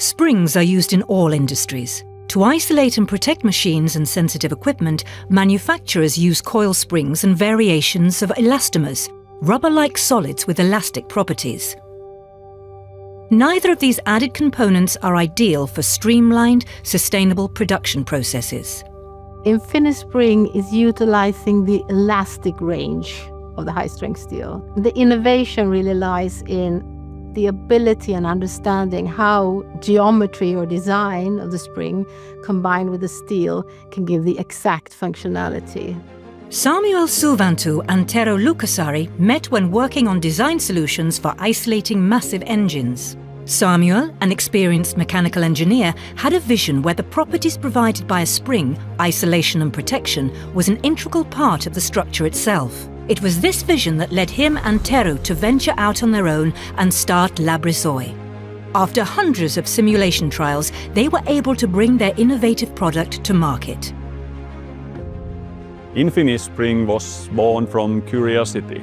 Springs are used in all industries. To isolate and protect machines and sensitive equipment, manufacturers use coil springs and variations of elastomers, rubber-like solids with elastic properties. Neither of these added components are ideal for streamlined, sustainable production processes. InfiniSpring is utilizing the elastic range of the high-strength steel. The innovation really lies in the ability and understanding how geometry or design of the spring combined with the steel can give the exact functionality. Samuel Silvantu and Tero Lukasari met when working on design solutions for isolating massive engines. Samuel, an experienced mechanical engineer, had a vision where the properties provided by a spring, isolation and protection, was an integral part of the structure itself. It was this vision that led him and Tero to venture out on their own and start Labrisoi. After hundreds of simulation trials, they were able to bring their innovative product to market. InfiniSpring was born from curiosity.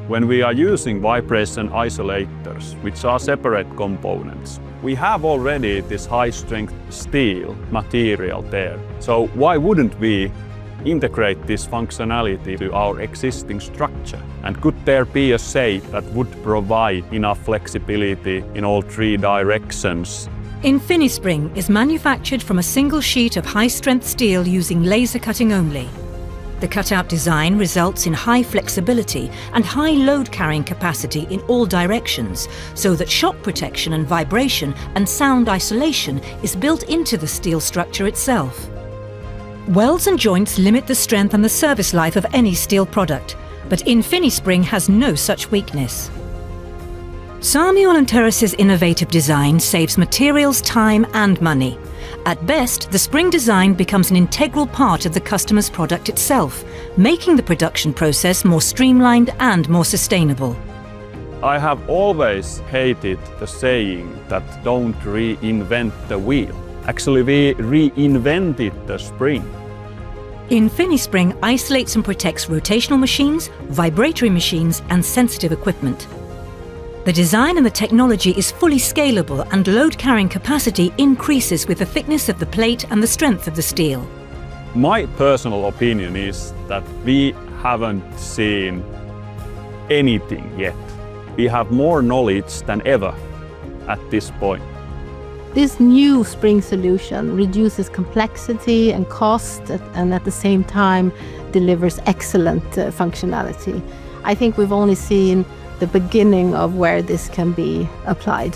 When we are using vibration isolators, which are separate components, we have already this high-strength steel material there. So why wouldn't we integrate this functionality to our existing structure? And could there be a shape that would provide enough flexibility in all three directions? InfiniSpring is manufactured from a single sheet of high-strength steel using laser cutting only. The cutout design results in high flexibility and high load carrying capacity in all directions, so that shock protection and vibration and sound isolation is built into the steel structure itself. Welds and joints limit the strength and the service life of any steel product, but InfiniSpring has no such weakness. Samuel and Teres's innovative design saves materials, time and money. At best, the spring design becomes an integral part of the customer's product itself, making the production process more streamlined and more sustainable. I have always hated the saying that don't reinvent the wheel. Actually, we reinvented the spring. InfiniSpring isolates and protects rotational machines, vibratory machines and sensitive equipment. The design and the technology is fully scalable and load carrying capacity increases with the thickness of the plate and the strength of the steel. My personal opinion is that we haven't seen anything yet. We have more knowledge than ever at this point. This new spring solution reduces complexity and cost and at the same time delivers excellent functionality. I think we've only seen the beginning of where this can be applied.